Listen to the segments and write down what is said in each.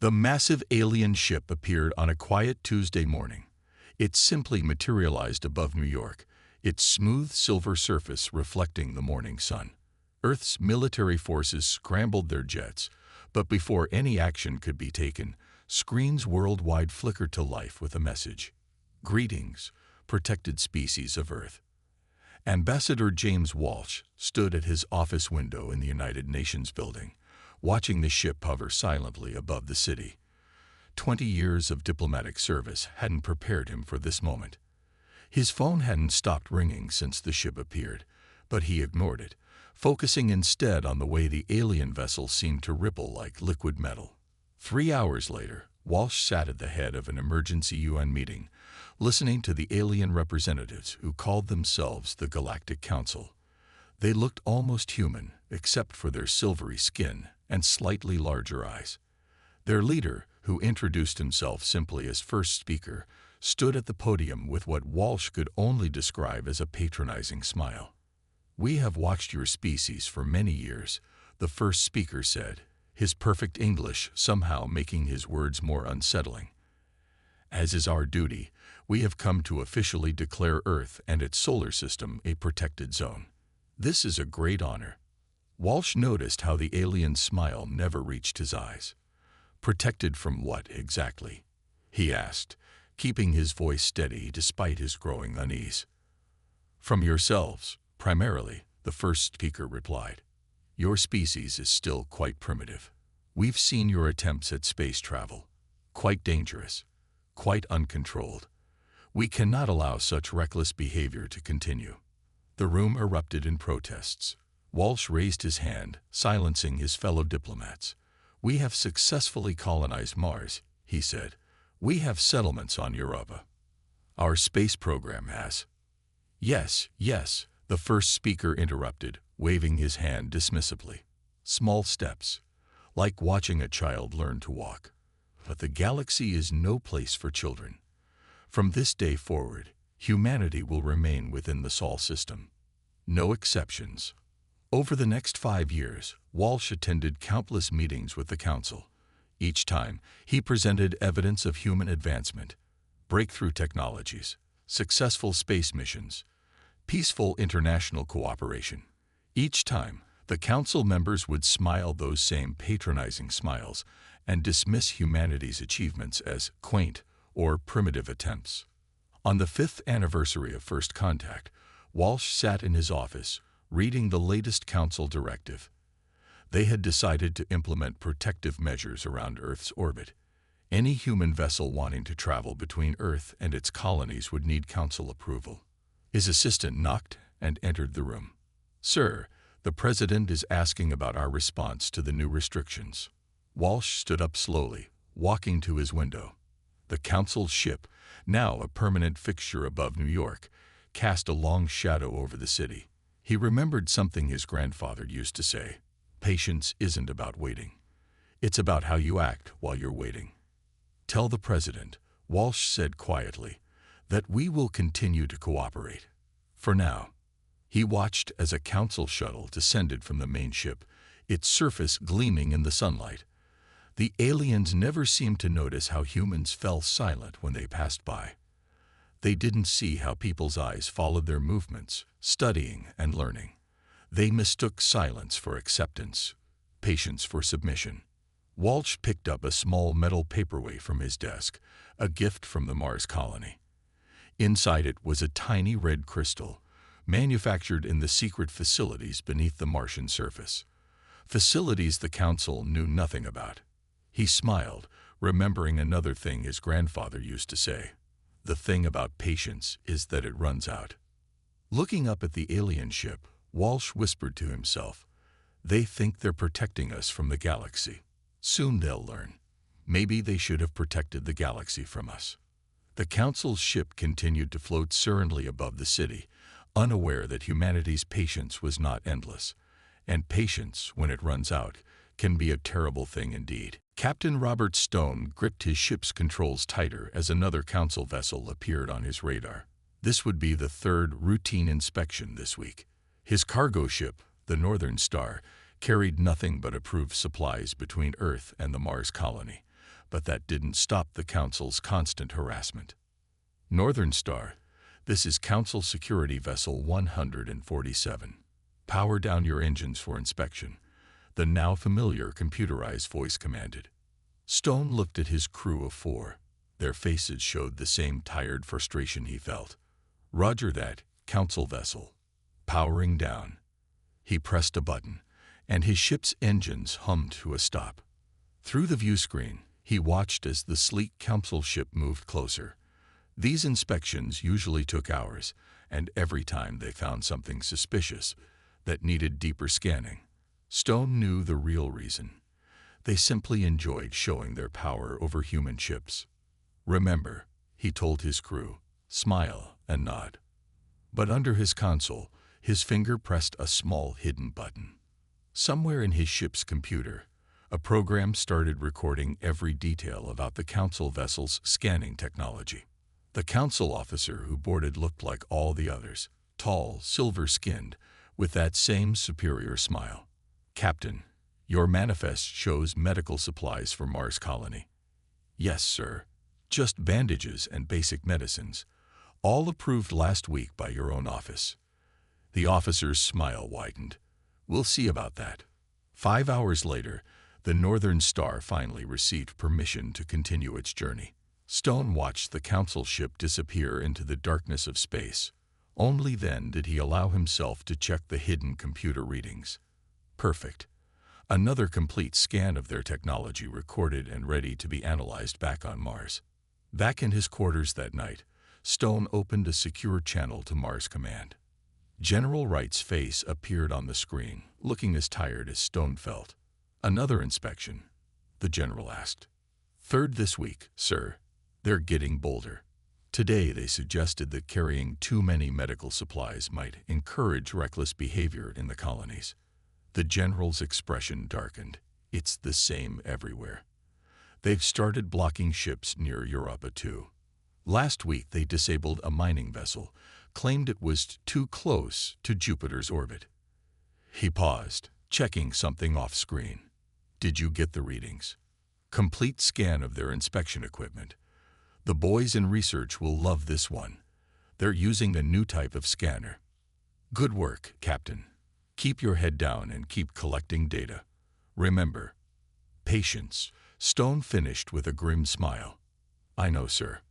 The massive alien ship appeared on a quiet Tuesday morning. It simply materialized above New York, its smooth silver surface reflecting the morning sun. Earth's military forces scrambled their jets, but before any action could be taken, screens worldwide flickered to life with a message. Greetings, protected species of Earth. Ambassador James Walsh stood at his office window in the United Nations building, watching the ship hover silently above the city. 20 years of diplomatic service hadn't prepared him for this moment. His phone hadn't stopped ringing since the ship appeared, but he ignored it, focusing instead on the way the alien vessel seemed to ripple like liquid metal. 3 hours later, Walsh sat at the head of an emergency UN meeting, listening to the alien representatives who called themselves the Galactic Council. They looked almost human, except for their silvery skin and slightly larger eyes. Their leader, who introduced himself simply as first speaker, stood at the podium with what Walsh could only describe as a patronizing smile. "We have watched your species for many years," the first speaker said, his perfect English somehow making his words more unsettling. "As is our duty, we have come to officially declare Earth and its solar system a protected zone. This is a great honor." Walsh noticed how the alien's smile never reached his eyes. "Protected from what, exactly?" he asked, keeping his voice steady despite his growing unease. "From yourselves, primarily," the first speaker replied. "Your species is still quite primitive. We've seen your attempts at space travel. Quite dangerous, quite uncontrolled. We cannot allow such reckless behavior to continue." The room erupted in protests. Walsh raised his hand, silencing his fellow diplomats. "We have successfully colonized Mars," he said. "We have settlements on Europa. Our space program has—" "Yes, yes," the first speaker interrupted, waving his hand dismissively. "Small steps, like watching a child learn to walk. But the galaxy is no place for children. From this day forward, humanity will remain within the Sol system. No exceptions." Over the next 5 years, Walsh attended countless meetings with the Council. Each time, he presented evidence of human advancement, breakthrough technologies, successful space missions, peaceful international cooperation. Each time, the Council members would smile those same patronizing smiles and dismiss humanity's achievements as quaint or primitive attempts. On the 5th anniversary of First Contact, Walsh sat in his office, reading the latest Council directive. They had decided to implement protective measures around Earth's orbit. Any human vessel wanting to travel between Earth and its colonies would need Council approval. His assistant knocked and entered the room. "Sir, the President is asking about our response to the new restrictions." Walsh stood up slowly, walking to his window. The Council's ship, now a permanent fixture above New York, cast a long shadow over the city. He remembered something his grandfather used to say: "Patience isn't about waiting. It's about how you act while you're waiting." "Tell the President," Walsh said quietly, "that we will continue to cooperate. For now." He watched as a Council shuttle descended from the main ship, its surface gleaming in the sunlight. The aliens never seemed to notice how humans fell silent when they passed by. They didn't see how people's eyes followed their movements, studying and learning. They mistook silence for acceptance, patience for submission. Walsh picked up a small metal paperweight from his desk, a gift from the Mars colony. Inside it was a tiny red crystal, manufactured in the secret facilities beneath the Martian surface. Facilities the Council knew nothing about. He smiled, remembering another thing his grandfather used to say: "The thing about patience is that it runs out." Looking up at the alien ship, Walsh whispered to himself, "They think they're protecting us from the galaxy. Soon they'll learn. Maybe they should have protected the galaxy from us." The Council's ship continued to float serenely above the city, unaware that humanity's patience was not endless. And patience, when it runs out, can be a terrible thing indeed. Captain Robert Stone gripped his ship's controls tighter as another Council vessel appeared on his radar. This would be the third routine inspection this week. His cargo ship, the Northern Star, carried nothing but approved supplies between Earth and the Mars colony. But that didn't stop the Council's constant harassment. Northern Star, this is Council Security Vessel 147. Power down your engines for inspection, the now familiar computerized voice commanded. Stone looked at his crew of 4. Their faces showed the same tired frustration he felt. Roger that, Council vessel. Powering down. He pressed a button, and his ship's engines hummed to a stop. Through the view screen, he watched as the sleek Council ship moved closer. These inspections usually took hours, and every time they found something suspicious that needed deeper scanning, Stone knew the real reason. They simply enjoyed showing their power over human ships. Remember, he told his crew, smile and nod. But under his console, his finger pressed a small hidden button. Somewhere in his ship's computer, a program started recording every detail about the Council vessel's scanning technology. The Council officer who boarded looked like all the others, tall, silver-skinned, with that same superior smile. Captain, your manifest shows medical supplies for Mars colony. Yes, sir. Just bandages and basic medicines, all approved last week by your own office. The officer's smile widened. We'll see about that. 5 hours later, the Northern Star finally received permission to continue its journey. Stone watched the Council ship disappear into the darkness of space. Only then did he allow himself to check the hidden computer readings. Perfect. Another complete scan of their technology recorded and ready to be analyzed back on Mars. Back in his quarters that night, Stone opened a secure channel to Mars Command. General Wright's face appeared on the screen, looking as tired as Stone felt. Another inspection? The general asked. 3rd this week, sir. They're getting bolder. Today they suggested that carrying too many medical supplies might encourage reckless behavior in the colonies. The general's expression darkened. It's the same everywhere. They've started blocking ships near Europa too. Last week they disabled a mining vessel, claimed it was too close to Jupiter's orbit. He paused, checking something off screen. Did you get the readings? Complete scan of their inspection equipment. The boys in research will love this one. They're using a new type of scanner. Good work, Captain. Keep your head down and keep collecting data. Remember, patience. Stone finished with a grim smile. I know, sir.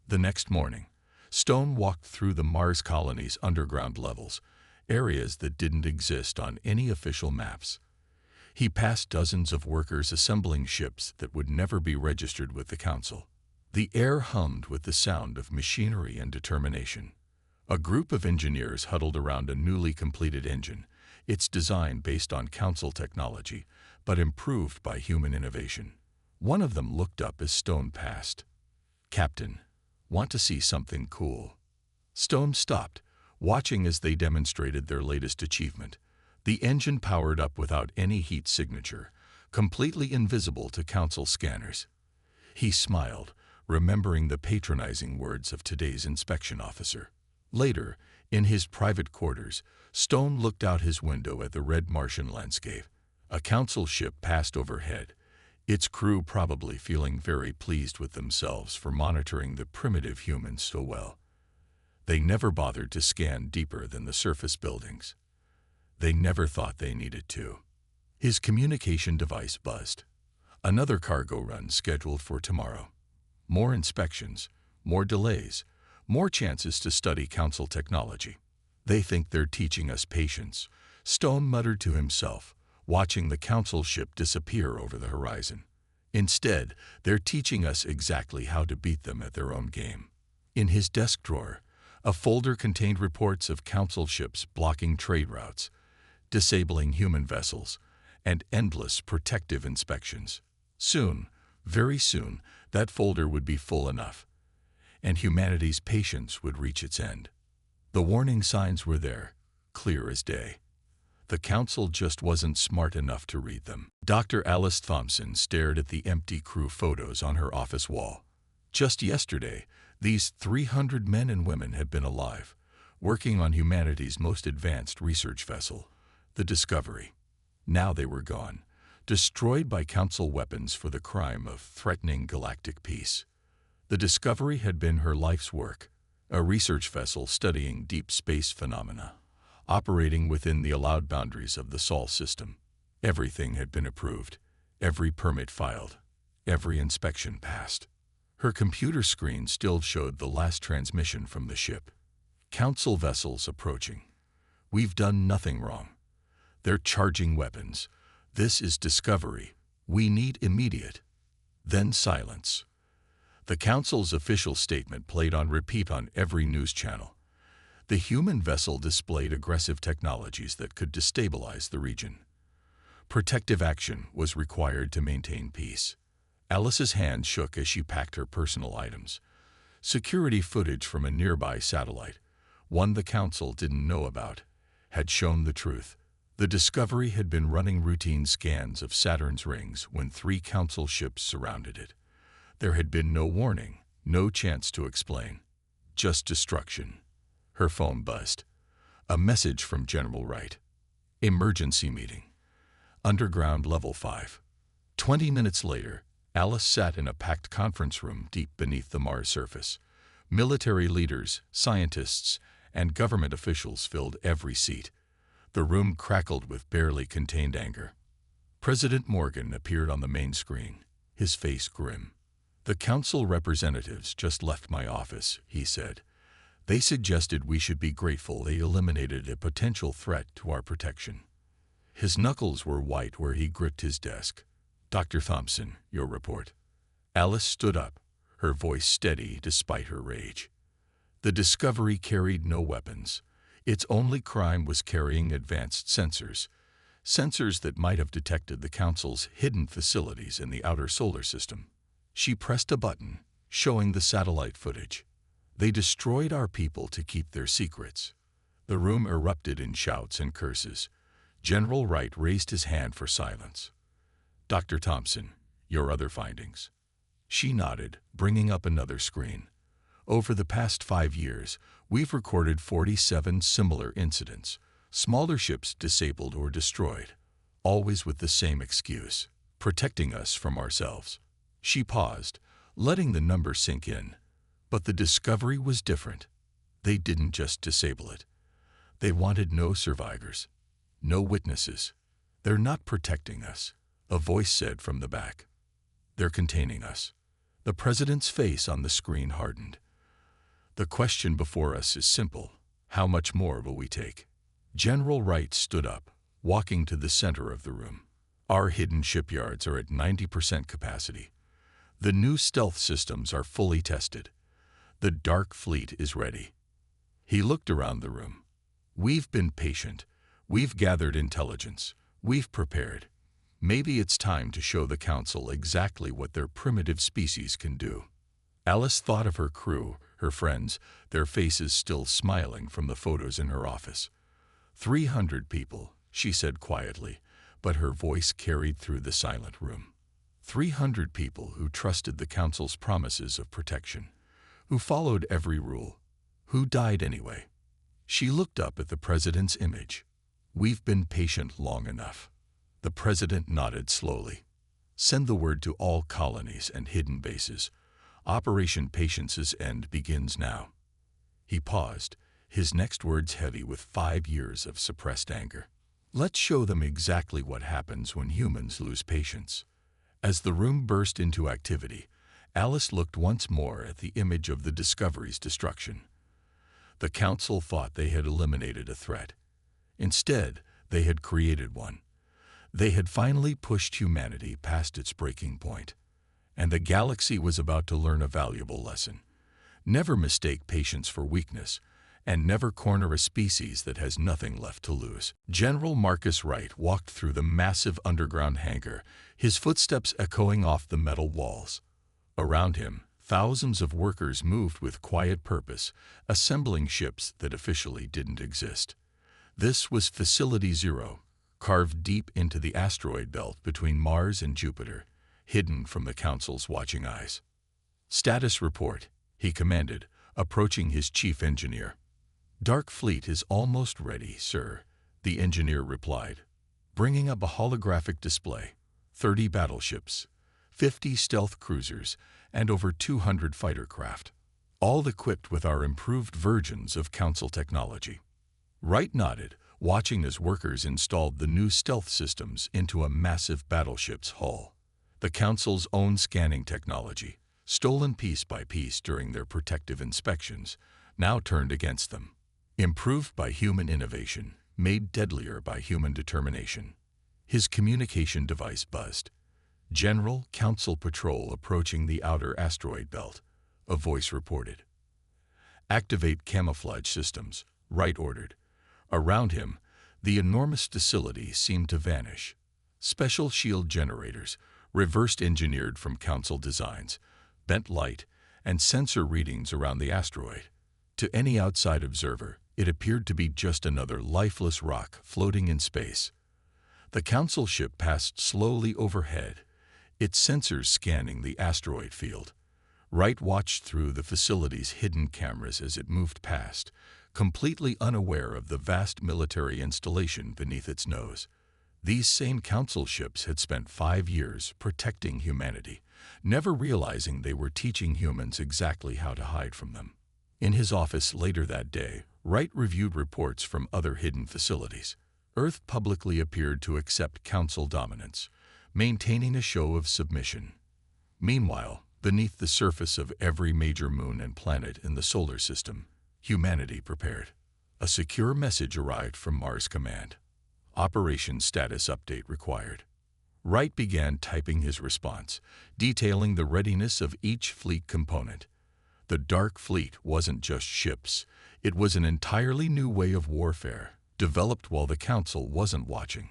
The next morning, Stone walked through the Mars colony's underground levels, areas that didn't exist on any official maps. He passed dozens of workers assembling ships that would never be registered with the Council. The air hummed with the sound of machinery and determination. A group of engineers huddled around a newly completed engine, its design based on Council technology, but improved by human innovation. One of them looked up as Stone passed. Captain, want to see something cool? Stone stopped, watching as they demonstrated their latest achievement. The engine powered up without any heat signature, completely invisible to Council scanners. He smiled, remembering the patronizing words of today's inspection officer. Later, in his private quarters, Stone looked out his window at the red Martian landscape. A Council ship passed overhead, its crew probably feeling very pleased with themselves for monitoring the primitive humans so well. They never bothered to scan deeper than the surface buildings. They never thought they needed to. His communication device buzzed. Another cargo run scheduled for tomorrow. More inspections, more delays, more chances to study Council technology. They think they're teaching us patience, Stone muttered to himself, watching the Council ship disappear over the horizon. Instead, they're teaching us exactly how to beat them at their own game. In his desk drawer, a folder contained reports of Council ships blocking trade routes, disabling human vessels, and endless protective inspections. Soon, very soon, that folder would be full enough, and humanity's patience would reach its end. The warning signs were there, clear as day. The Council just wasn't smart enough to read them. Dr. Alice Thompson stared at the empty crew photos on her office wall. Just yesterday, these 300 men and women had been alive, working on humanity's most advanced research vessel, the Discovery. Now they were gone, destroyed by Council weapons for the crime of threatening galactic peace. The discovery had been her life's work, a research vessel studying deep space phenomena, operating within the allowed boundaries of the Sol system. Everything had been approved, every permit filed, every inspection passed. Her computer screen still showed the last transmission from the ship. Council vessels approaching. We've done nothing wrong. They're charging weapons. This is discovery. We need immediate. Then silence. The Council's official statement played on repeat on every news channel. The human vessel displayed aggressive technologies that could destabilize the region. Protective action was required to maintain peace. Alice's hand shook as she packed her personal items. Security footage from a nearby satellite, one the Council didn't know about, had shown the truth. The Discovery had been running routine scans of Saturn's rings when 3 Council ships surrounded it. There had been no warning, no chance to explain. Just destruction. Her phone buzzed. A message from General Wright. Emergency meeting. Underground Level 5. 20 minutes later, Alice sat in a packed conference room deep beneath the Mars surface. Military leaders, scientists, and government officials filled every seat. The room crackled with barely contained anger. President Morgan appeared on the main screen, his face grim. "The Council representatives just left my office," he said. "They suggested we should be grateful they eliminated a potential threat to our protection." His knuckles were white where he gripped his desk. "Dr. Thompson, your report." Alice stood up, her voice steady despite her rage. The Discovery carried no weapons. Its only crime was carrying advanced sensors that might have detected the Council's hidden facilities in the outer solar system. She pressed a button, showing the satellite footage. "They destroyed our people to keep their secrets." The room erupted in shouts and curses. General Wright raised his hand for silence. "Dr. Thompson, your other findings." She nodded, bringing up another screen. "Over the past 5 years, we've recorded 47 similar incidents. Smaller ships disabled or destroyed, always with the same excuse: protecting us from ourselves." She paused, letting the number sink in. But the Discovery was different. They didn't just disable it. They wanted no survivors, no witnesses. "They're not protecting us," a voice said from the back. "They're containing us." The president's face on the screen hardened. "The question before us is simple. How much more will we take?" General Wright stood up, walking to the center of the room. "Our hidden shipyards are at 90% capacity. The new stealth systems are fully tested. The Dark Fleet is ready." He looked around the room. "We've been patient. We've gathered intelligence. We've prepared. Maybe it's time to show the Council exactly what their primitive species can do." Alice thought of her crew, her friends, their faces still smiling from the photos in her office. 300 people, she said quietly, but her voice carried through the silent room. 300 people who trusted the Council's promises of protection, who followed every rule, who died anyway. She looked up at the president's image. "We've been patient long enough." The president nodded slowly. "Send the word to all colonies and hidden bases. Operation Patience's end begins now." He paused, his next words heavy with 5 years of suppressed anger. "Let's show them exactly what happens when humans lose patience." As the room burst into activity, Alice looked once more at the image of the Discovery's destruction. The Council thought they had eliminated a threat. Instead, they had created one. They had finally pushed humanity past its breaking point, and the galaxy was about to learn a valuable lesson. Never mistake patience for weakness, and never corner a species that has nothing left to lose. General Marcus Wright walked through the massive underground hangar, his footsteps echoing off the metal walls. Around him, thousands of workers moved with quiet purpose, assembling ships that officially didn't exist. This was Facility Zero, carved deep into the asteroid belt between Mars and Jupiter, hidden from the Council's watching eyes. "Status report," he commanded, approaching his chief engineer. "Dark Fleet is almost ready, sir," the engineer replied, bringing up a holographic display. 30 battleships, 50 stealth cruisers, and over 200 fighter craft, all equipped with our improved versions of Council technology. Wright nodded, watching as workers installed the new stealth systems into a massive battleship's hull. The Council's own scanning technology, stolen piece by piece during their protective inspections, now turned against them. Improved by human innovation, made deadlier by human determination. His communication device buzzed. "General, Council patrol approaching the outer asteroid belt," a voice reported. "Activate camouflage systems," Wright ordered. Around him, the enormous facility seemed to vanish. Special shield generators, reversed engineered from Council designs, bent light, and sensor readings around the asteroid. To any outside observer, it appeared to be just another lifeless rock floating in space. The Council ship passed slowly overhead, its sensors scanning the asteroid field. Wright watched through the facility's hidden cameras as it moved past, completely unaware of the vast military installation beneath its nose. These same Council ships had spent 5 years protecting humanity, never realizing they were teaching humans exactly how to hide from them. In his office later that day, Wright reviewed reports from other hidden facilities. Earth publicly appeared to accept Council dominance, maintaining a show of submission. Meanwhile, beneath the surface of every major moon and planet in the solar system, humanity prepared. A secure message arrived from Mars Command. "Operation status update required." Wright began typing his response, detailing the readiness of each fleet component. The Dark Fleet wasn't just ships, it was an entirely new way of warfare, developed while the Council wasn't watching.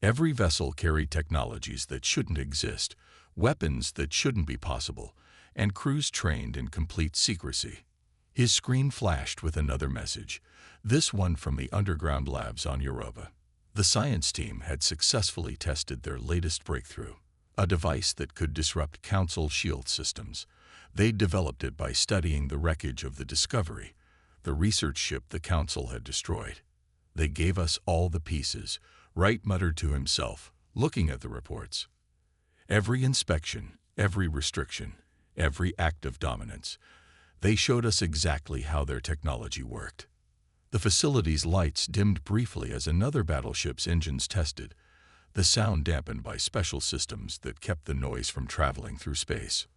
Every vessel carried technologies that shouldn't exist, weapons that shouldn't be possible, and crews trained in complete secrecy. His screen flashed with another message, this one from the underground labs on Europa. The science team had successfully tested their latest breakthrough, a device that could disrupt Council shield systems. They'd developed it by studying the wreckage of the Discovery, the research ship the Council had destroyed. "They gave us all the pieces," Wright muttered to himself, looking at the reports. "Every inspection, every restriction, every act of dominance. They showed us exactly how their technology worked." The facility's lights dimmed briefly as another battleship's engines tested, the sound dampened by special systems that kept the noise from traveling through space.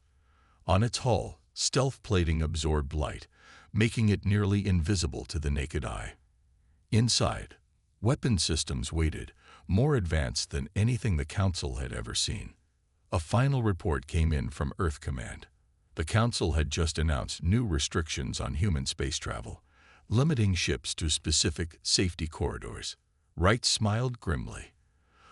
On its hull, stealth plating absorbed light, making it nearly invisible to the naked eye. Inside, weapon systems waited, more advanced than anything the Council had ever seen. A final report came in from Earth Command. The Council had just announced new restrictions on human space travel, limiting ships to specific safety corridors. Wright smiled grimly.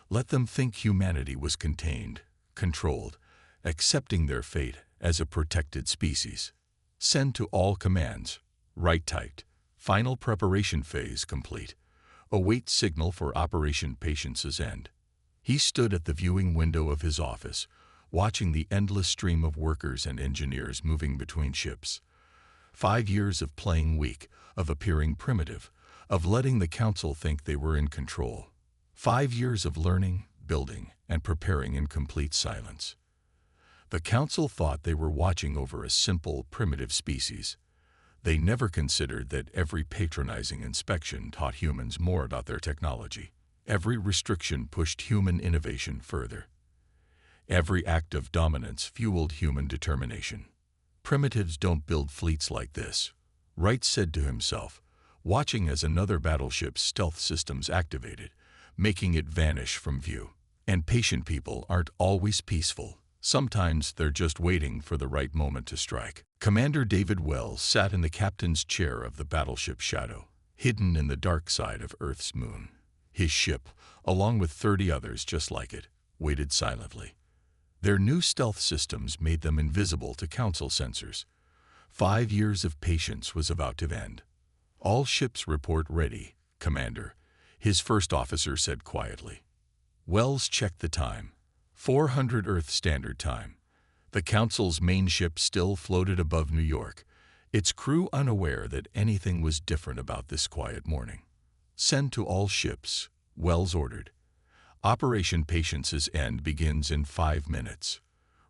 Let them think humanity was contained, controlled, accepting their fate as a protected species. "Send to all commands," Wright typed. "Final preparation phase complete. Await signal for Operation Patience's end." He stood at the viewing window of his office, watching the endless stream of workers and engineers moving between ships. 5 years of playing weak, of appearing primitive, of letting the Council think they were in control. 5 years of learning, building, and preparing in complete silence. The Council thought they were watching over a simple, primitive species. They never considered that every patronizing inspection taught humans more about their technology. Every restriction pushed human innovation further. Every act of dominance fueled human determination. "Primitives don't build fleets like this," Wright said to himself, watching as another battleship's stealth systems activated, making it vanish from view. And patient people aren't always peaceful. Sometimes they're just waiting for the right moment to strike. Commander David Wells sat in the captain's chair of the battleship Shadow, hidden in the dark side of Earth's moon. His ship, along with 30 others just like it, waited silently. Their new stealth systems made them invisible to Council sensors. 5 years of patience was about to end. "All ships report ready, Commander," his first officer said quietly. Wells checked the time. 400 Earth Standard Time. The Council's main ship still floated above New York, its crew unaware that anything was different about this quiet morning. "Send to all ships," Wells ordered. Operation Patience's end begins in 5 minutes.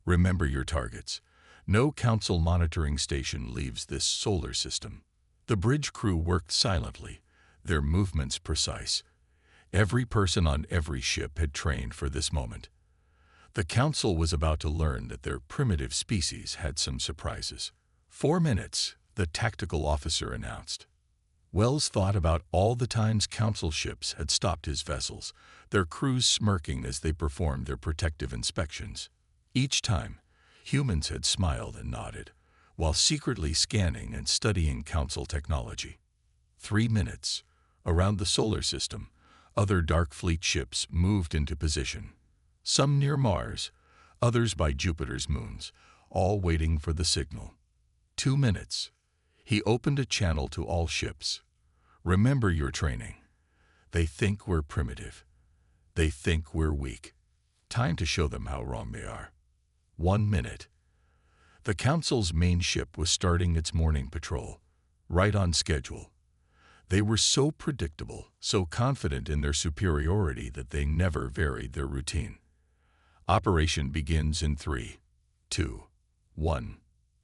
Remember your targets. No council monitoring station leaves this solar system. The bridge crew worked silently, their movements precise. Every person on every ship had trained for this moment. The council was about to learn that their primitive species had some surprises. 4 minutes, the tactical officer announced. Wells thought about all the times council ships had stopped his vessels, their crews smirking as they performed their protective inspections. Each time, humans had smiled and nodded, while secretly scanning and studying council technology. 3 minutes. Around the solar system, other Dark Fleet ships moved into position. Some near Mars, others by Jupiter's moons, all waiting for the signal. 2 minutes. He opened a channel to all ships. Remember your training. They think we're primitive. They think we're weak. Time to show them how wrong they are. 1 minute. The Council's main ship was starting its morning patrol, right on schedule. They were so predictable, so confident in their superiority that they never varied their routine. Operation begins in 3, 2, 1.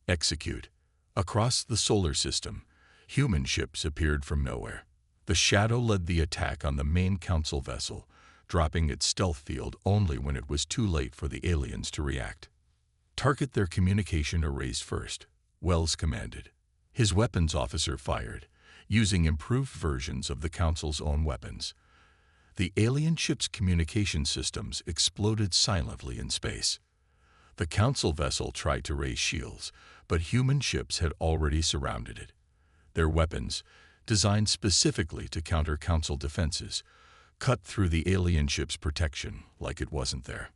Execute. Across the solar system, human ships appeared from nowhere. The Shadow led the attack on the main council vessel, dropping its stealth field only when it was too late for the aliens to react. Target their communication arrays first, Wells commanded. His weapons officer fired, using improved versions of the Council's own weapons. The alien ship's communication systems exploded silently in space. The Council vessel tried to raise shields, but human ships had already surrounded it. Their weapons, designed specifically to counter Council defenses, cut through the alien ship's protection like it wasn't there.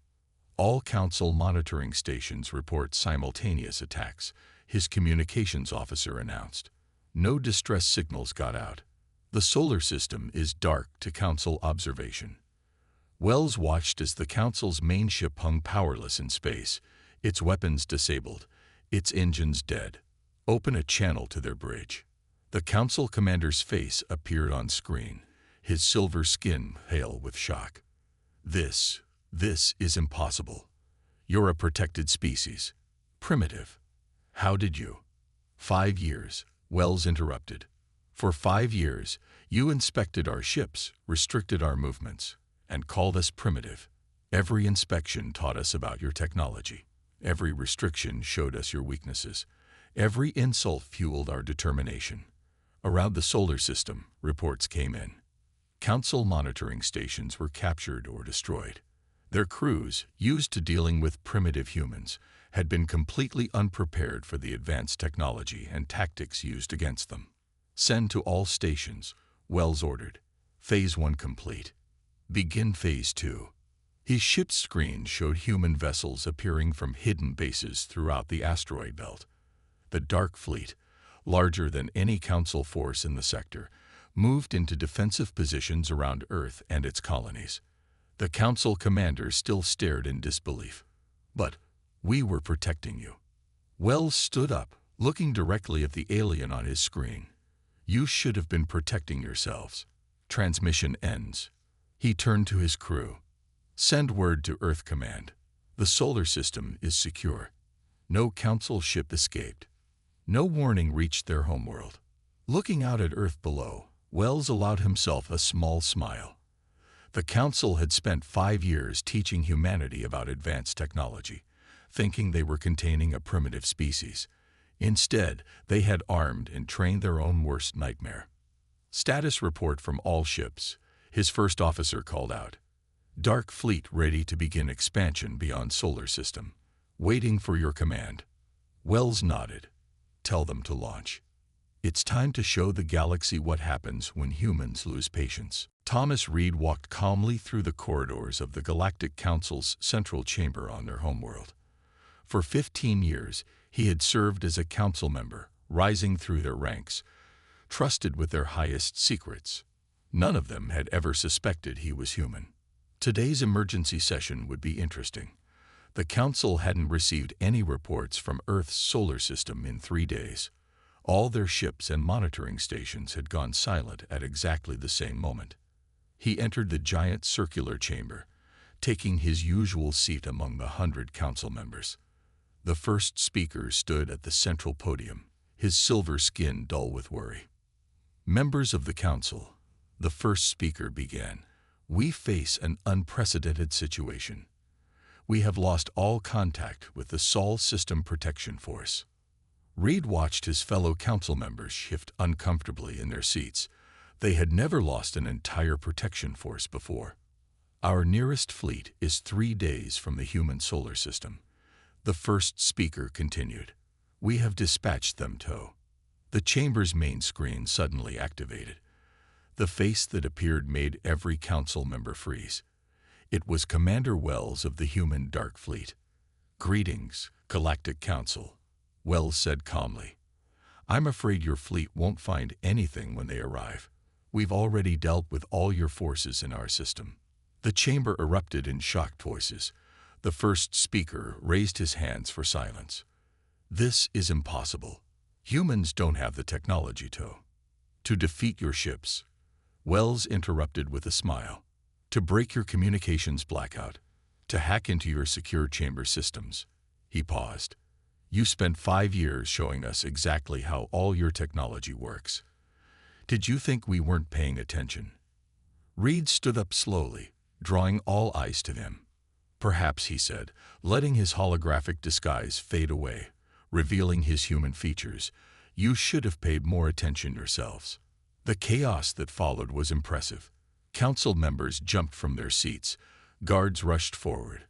All Council monitoring stations report simultaneous attacks, his communications officer announced. No distress signals got out. The solar system is dark to Council observation. Wells watched as the Council's main ship hung powerless in space, its weapons disabled, its engines dead. Open a channel to their bridge. The Council commander's face appeared on screen, his silver skin pale with shock. This is impossible. You're a protected species. Primitive. How did you? 5 years, Wells interrupted. For 5 years, you inspected our ships, restricted our movements, and called us primitive. Every inspection taught us about your technology. Every restriction showed us your weaknesses. Every insult fueled our determination. Around the solar system, reports came in. Council monitoring stations were captured or destroyed. Their crews, used to dealing with primitive humans, had been completely unprepared for the advanced technology and tactics used against them. Send to all stations, Wells ordered. Phase 1 complete. Begin Phase 2. His ship's screen showed human vessels appearing from hidden bases throughout the asteroid belt. The Dark Fleet, larger than any Council force in the sector, moved into defensive positions around Earth and its colonies. The Council commander still stared in disbelief. But we were protecting you. Wells stood up, looking directly at the alien on his screen. You should have been protecting yourselves. Transmission ends. He turned to his crew. Send word to Earth Command. The solar system is secure. No Council ship escaped. No warning reached their homeworld. Looking out at Earth below, Wells allowed himself a small smile. The Council had spent 5 years teaching humanity about advanced technology, thinking they were containing a primitive species. Instead, they had armed and trained their own worst nightmare. Status report from all ships, his first officer called out. Dark Fleet ready to begin expansion beyond solar system. Waiting for your command. Wells nodded. Tell them to launch. It's time to show the galaxy what happens when humans lose patience. Thomas Reed walked calmly through the corridors of the Galactic Council's central chamber on their homeworld. For 15 years, he had served as a council member, rising through their ranks, trusted with their highest secrets. None of them had ever suspected he was human. Today's emergency session would be interesting. The Council hadn't received any reports from Earth's solar system in 3 days. All their ships and monitoring stations had gone silent at exactly the same moment. He entered the giant circular chamber, taking his usual seat among the 100 council members. The first speaker stood at the central podium, his silver skin dull with worry. Members of the council, the first speaker began, we face an unprecedented situation. We have lost all contact with the Sol System Protection Force. Reed watched his fellow council members shift uncomfortably in their seats. They had never lost an entire protection force before. Our nearest fleet is 3 days from the human solar system. The first speaker continued. We have dispatched them to. The chamber's main screen suddenly activated. The face that appeared made every council member freeze. It was Commander Wells of the Human Dark Fleet. Greetings, Galactic Council, Wells said calmly. I'm afraid your fleet won't find anything when they arrive. We've already dealt with all your forces in our system. The chamber erupted in shocked voices. The first speaker raised his hands for silence. This is impossible. Humans don't have the technology to defeat your ships. Wells interrupted with a smile. To break your communications blackout. To hack into your secure chamber systems. He paused. You spent 5 years showing us exactly how all your technology works. Did you think we weren't paying attention? Reed stood up slowly, drawing all eyes to him. Perhaps, he said, letting his holographic disguise fade away, revealing his human features, you should have paid more attention yourselves. The chaos that followed was impressive. Council members jumped from their seats. Guards rushed forward.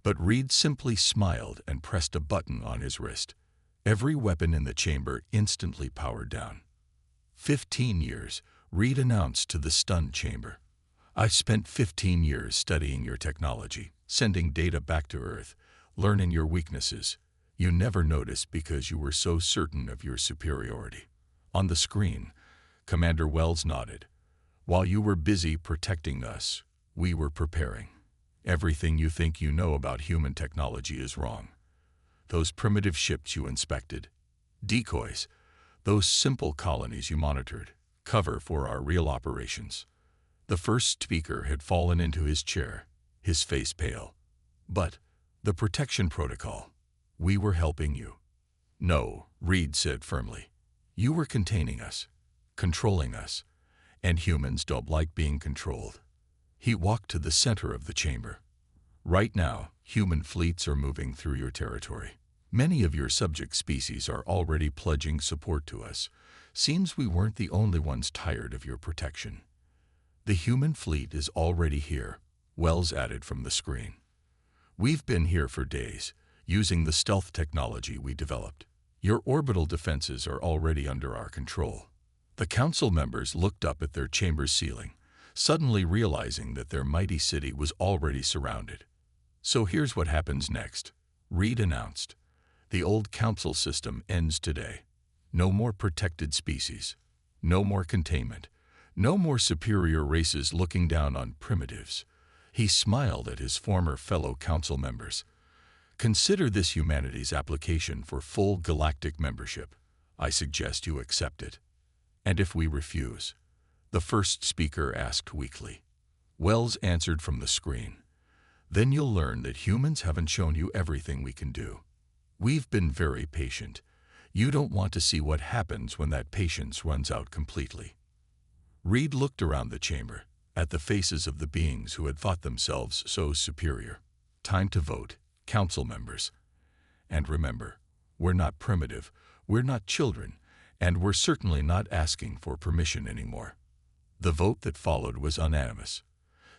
But Reed simply smiled and pressed a button on his wrist. Every weapon in the chamber instantly powered down. 15 years, Reed announced to the stunned chamber. I've spent 15 years studying your technology, sending data back to Earth, learning your weaknesses. You never noticed because you were so certain of your superiority. On the screen, Commander Wells nodded. While you were busy protecting us, we were preparing. Everything you think you know about human technology is wrong. Those primitive ships you inspected, decoys, those simple colonies you monitored, cover for our real operations. The first speaker had fallen into his chair, his face pale. But the protection protocol, we were helping you. No, Reed said firmly. You were containing us, controlling us, and humans don't like being controlled. He walked to the center of the chamber. Right now, human fleets are moving through your territory. Many of your subject species are already pledging support to us. Seems we weren't the only ones tired of your protection. The human fleet is already here, Wells added from the screen. We've been here for days, using the stealth technology we developed. Your orbital defenses are already under our control. The council members looked up at their chamber's ceiling, suddenly realizing that their mighty city was already surrounded. So here's what happens next, Reed announced. The old council system ends today. No more protected species. No more containment. No more superior races looking down on primitives. He smiled at his former fellow council members. Consider this humanity's application for full galactic membership. I suggest you accept it. And if we refuse? The first speaker asked weakly. Wells answered from the screen. Then you'll learn that humans haven't shown you everything we can do. We've been very patient. You don't want to see what happens when that patience runs out completely. Reed looked around the chamber, at the faces of the beings who had thought themselves so superior. Time to vote, council members. And remember, we're not primitive, we're not children, and we're certainly not asking for permission anymore. The vote that followed was unanimous.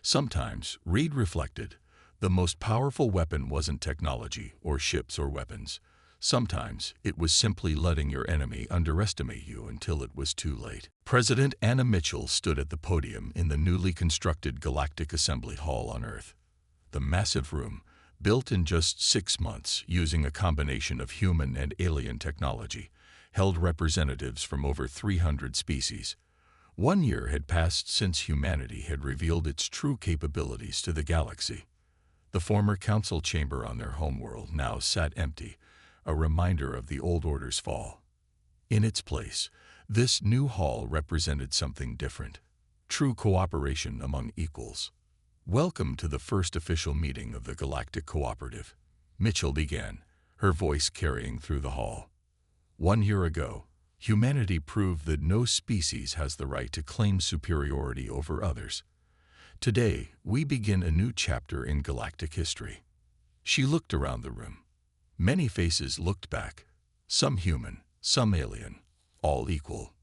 Sometimes, Reed reflected, the most powerful weapon wasn't technology or ships or weapons. Sometimes it was simply letting your enemy underestimate you until it was too late. President Anna Mitchell stood at the podium in the newly constructed Galactic Assembly Hall on Earth. The massive room, built in just 6 months using a combination of human and alien technology, held representatives from over 300 species. 1 year had passed since humanity had revealed its true capabilities to the galaxy. The former council chamber on their homeworld now sat empty, a reminder of the old order's fall. In its place, this new hall represented something different, true cooperation among equals. Welcome to the first official meeting of the Galactic Cooperative, Mitchell began, her voice carrying through the hall. 1 year ago, humanity proved that no species has the right to claim superiority over others. Today, we begin a new chapter in galactic history. She looked around the room. Many faces looked back, some human, some alien, all equal.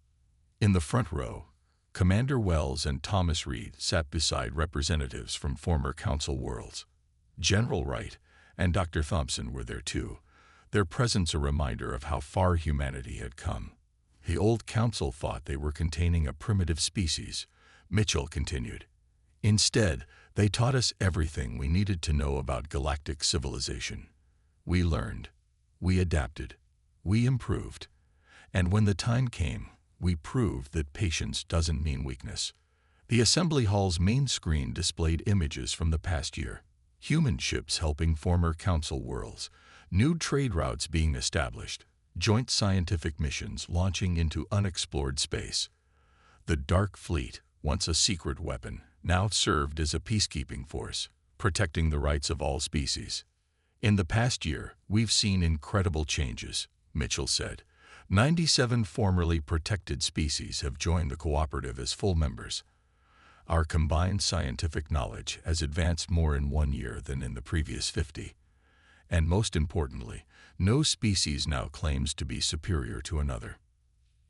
In the front row, Commander Wells and Thomas Reed sat beside representatives from former Council worlds. General Wright and Dr. Thompson were there too, their presence a reminder of how far humanity had come. The old Council thought they were containing a primitive species, Mitchell continued. Instead, they taught us everything we needed to know about galactic civilization. We learned, we adapted, we improved, and when the time came, we proved that patience doesn't mean weakness. The assembly hall's main screen displayed images from the past year. Human ships helping former Council worlds, new trade routes being established, joint scientific missions launching into unexplored space. The Dark Fleet, once a secret weapon, now served as a peacekeeping force, protecting the rights of all species. In the past year, we've seen incredible changes, Mitchell said. 97 formerly protected species have joined the cooperative as full members. Our combined scientific knowledge has advanced more in 1 year than in the previous 50. And most importantly, no species now claims to be superior to another.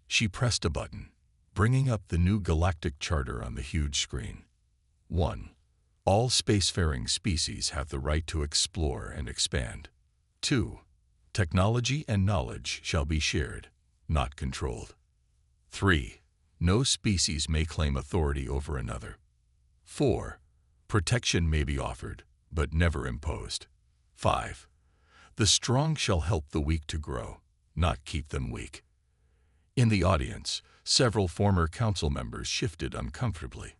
She pressed a button, bringing up the new galactic charter on the huge screen. 1. All spacefaring species have the right to explore and expand. 2. Technology and knowledge shall be shared, not controlled. 3. No species may claim authority over another. 4. Protection may be offered, but never imposed. 5. The strong shall help the weak to grow, not keep them weak. In the audience, several former Council members shifted uncomfortably.